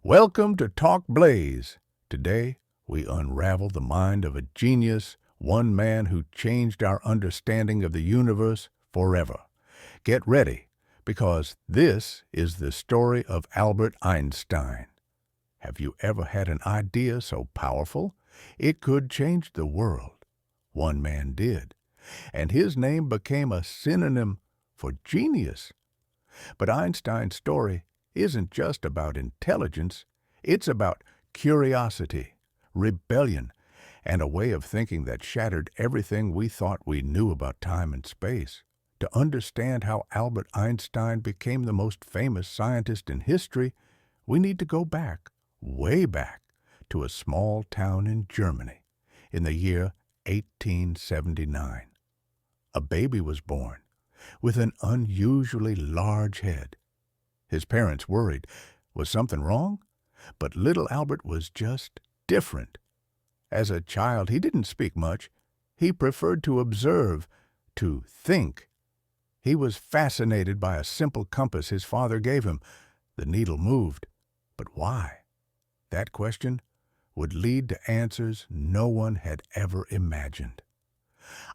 Welcome to Talk Blaze. Today, we unravel the mind of a genius, one man who changed our understanding of the universe forever. Get ready, because this is the story of Albert Einstein. Have you ever had an idea so powerful it could change the world? One man did, and his name became a synonym for genius. But Einstein's story isn't just about intelligence, it's about curiosity, rebellion, and a way of thinking that shattered everything we thought we knew about time and space. To understand how Albert Einstein became the most famous scientist in history, we need to go back, way back, to a small town in Germany in the year 1879. A baby was born with an unusually large head. His parents worried. Was something wrong? But little Albert was just different. As a child, he didn't speak much. He preferred to observe, to think. He was fascinated by a simple compass his father gave him. The needle moved. But why? That question would lead to answers no one had ever imagined.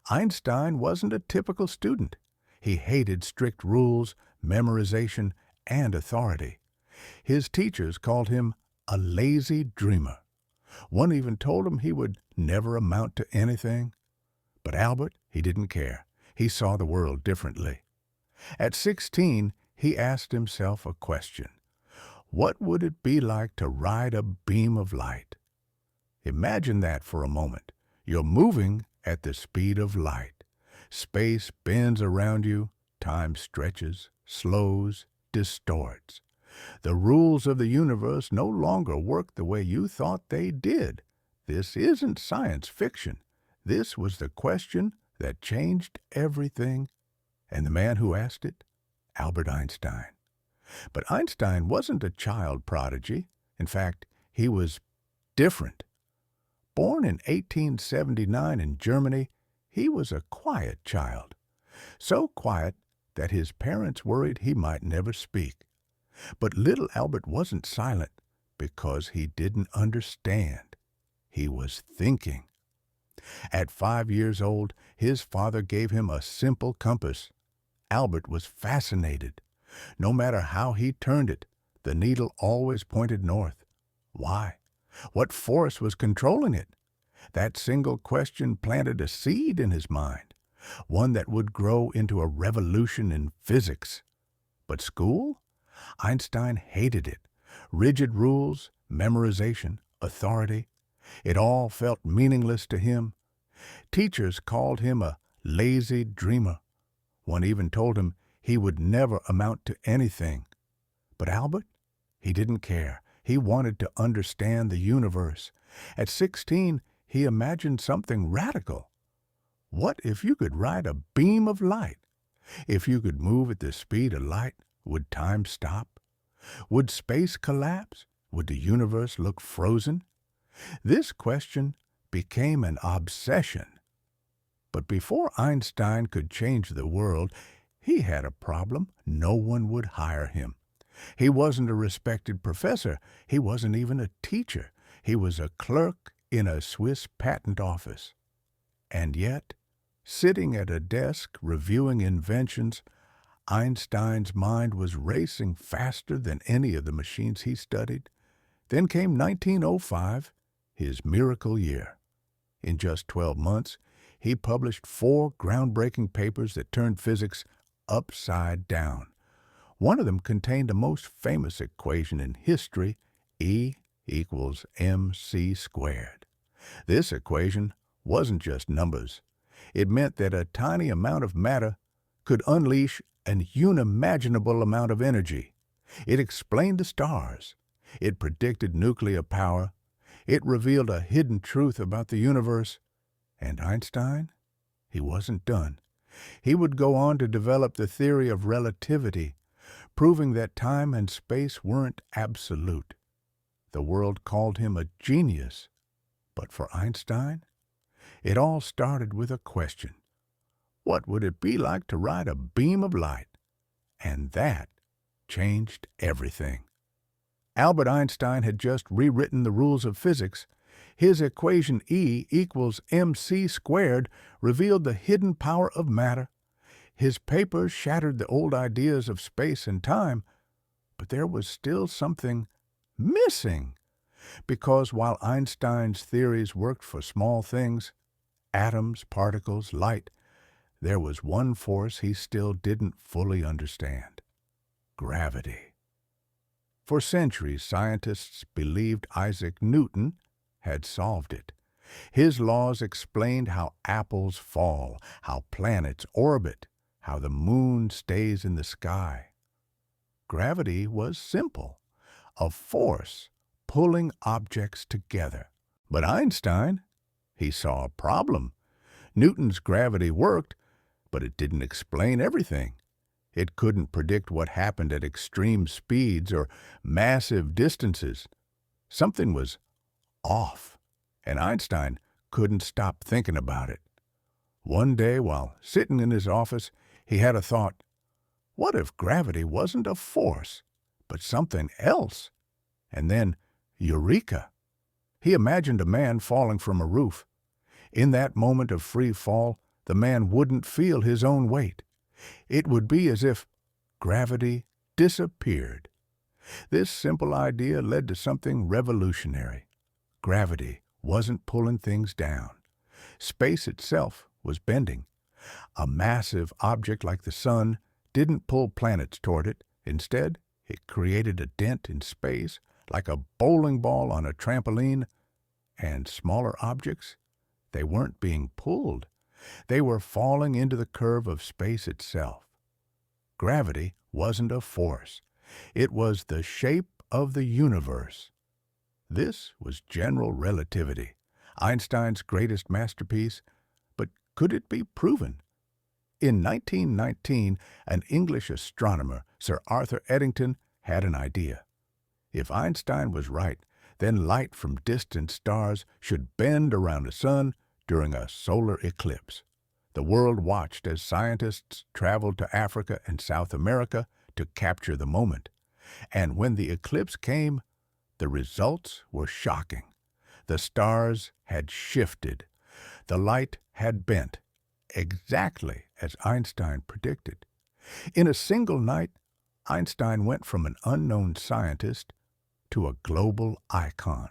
Einstein wasn't a typical student. He hated strict rules, memorization, and authority. His teachers called him a lazy dreamer. One even told him he would never amount to anything. But Albert, he didn't care. He saw the world differently. At 16, he asked himself a question. What would it be like to ride a beam of light? Imagine that for a moment. You're moving at the speed of light. Space bends around you, time stretches, slows, distorts. The rules of the universe no longer work the way you thought they did. This isn't science fiction. This was the question that changed everything. And the man who asked it? Albert Einstein. But Einstein wasn't a child prodigy. In fact, he was different. Born in 1879 in Germany, he was a quiet child. So quiet that his parents worried he might never speak. But little Albert wasn't silent because he didn't understand. He was thinking. At 5 years old, his father gave him a simple compass. Albert was fascinated. No matter how he turned it, the needle always pointed north. Why? What force was controlling it? That single question planted a seed in his mind, one that would grow into a revolution in physics. But school? Einstein hated it. Rigid rules, memorization, authority. It all felt meaningless to him. Teachers called him a lazy dreamer. One even told him he would never amount to anything. But Albert? He didn't care. He wanted to understand the universe. At 16, he imagined something radical. What if you could ride a beam of light? If you could move at the speed of light, would time stop? Would space collapse? Would the universe look frozen? This question became an obsession. But before Einstein could change the world, he had a problem. No one would hire him. He wasn't a respected professor. He wasn't even a teacher. He was a clerk in a Swiss patent office. And yet, sitting at a desk reviewing inventions, Einstein's mind was racing faster than any of the machines he studied. Then came 1905, his miracle year. In just 12 months, he published 4 groundbreaking papers that turned physics upside down. One of them contained the most famous equation in history, E equals mc squared. This equation wasn't just numbers. It meant that a tiny amount of matter could unleash an unimaginable amount of energy. It explained the stars. It predicted nuclear power. It revealed a hidden truth about the universe. And Einstein? He wasn't done. He would go on to develop the theory of relativity, proving that time and space weren't absolute. The world called him a genius. But for Einstein, it all started with a question. What would it be like to ride a beam of light? And that changed everything. Albert Einstein had just rewritten the rules of physics. His equation E equals mc squared revealed the hidden power of matter. His papers shattered the old ideas of space and time, but there was still something missing. Because while Einstein's theories worked for small things, atoms, particles, light, there was one force he still didn't fully understand: gravity. For centuries, scientists believed Isaac Newton had solved it. His laws explained how apples fall, how planets orbit, how the moon stays in the sky. Gravity was simple, a force pulling objects together. But Einstein, he saw a problem. Newton's gravity worked, but it didn't explain everything. It couldn't predict what happened at extreme speeds or massive distances. Something was off, and Einstein couldn't stop thinking about it. One day, while sitting in his office, he had a thought. What if gravity wasn't a force, but something else? And then, eureka! He imagined a man falling from a roof. In that moment of free fall, the man wouldn't feel his own weight. It would be as if gravity disappeared. This simple idea led to something revolutionary. Gravity wasn't pulling things down. Space itself was bending. A massive object like the sun didn't pull planets toward it. Instead, it created a dent in space, like a bowling ball on a trampoline. And smaller objects, they weren't being pulled. They were falling into the curve of space itself. Gravity wasn't a force. It was the shape of the universe. This was general relativity, Einstein's greatest masterpiece, but could it be proven? In 1919, an English astronomer, Sir Arthur Eddington, had an idea. If Einstein was right, then light from distant stars should bend around the sun during a solar eclipse. The world watched as scientists traveled to Africa and South America to capture the moment. And when the eclipse came, the results were shocking. The stars had shifted. The light had bent, exactly as Einstein predicted. In a single night, Einstein went from an unknown scientist to a global icon.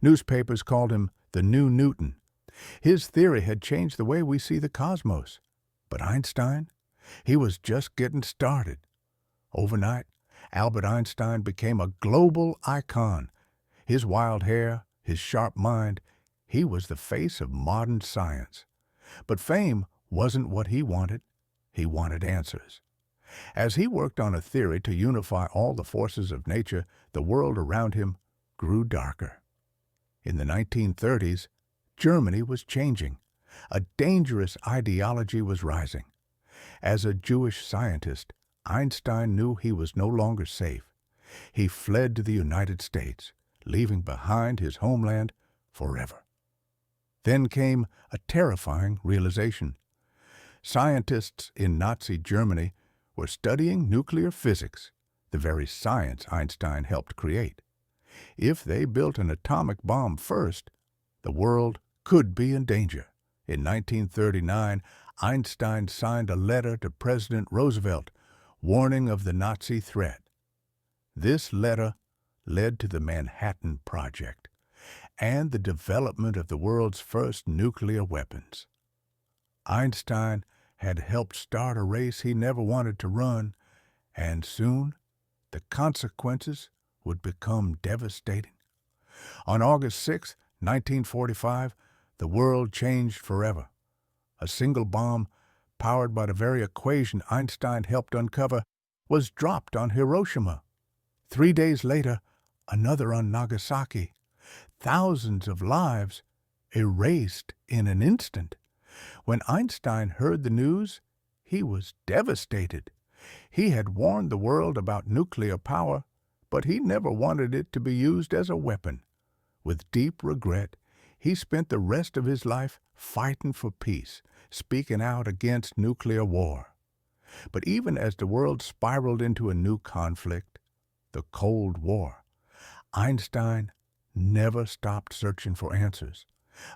Newspapers called him the new Newton. His theory had changed the way we see the cosmos. But Einstein, he was just getting started. Overnight, Albert Einstein became a global icon. His wild hair, his sharp mind, he was the face of modern science. But fame wasn't what he wanted. He wanted answers. As he worked on a theory to unify all the forces of nature, the world around him grew darker. In the 1930s, Germany was changing. A dangerous ideology was rising. As a Jewish scientist, Einstein knew he was no longer safe. He fled to the United States, leaving behind his homeland forever. Then came a terrifying realization. Scientists in Nazi Germany were studying nuclear physics, the very science Einstein helped create. If they built an atomic bomb first, the world could be in danger. In 1939, Einstein signed a letter to President Roosevelt warning of the Nazi threat. This letter led to the Manhattan Project and the development of the world's first nuclear weapons. Einstein had helped start a race he never wanted to run, and soon the consequences would become devastating. On August 6, 1945, the world changed forever. A single bomb, powered by the very equation Einstein helped uncover, was dropped on Hiroshima. 3 days later, another on Nagasaki. Thousands of lives erased in an instant. When Einstein heard the news, he was devastated. He had warned the world about nuclear power, but he never wanted it to be used as a weapon. With deep regret, he spent the rest of his life fighting for peace, speaking out against nuclear war. But even as the world spiraled into a new conflict, the Cold War, Einstein never stopped searching for answers.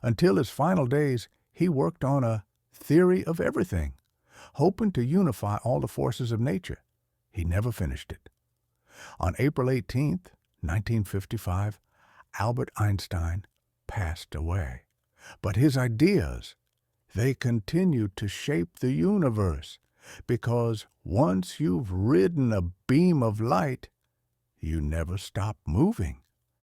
Until his final days, he worked on a theory of everything, hoping to unify all the forces of nature. He never finished it. On April 18th, 1955, Albert Einstein passed away. But his ideas, they continued to shape the universe, because once you've ridden a beam of light, you never stop moving.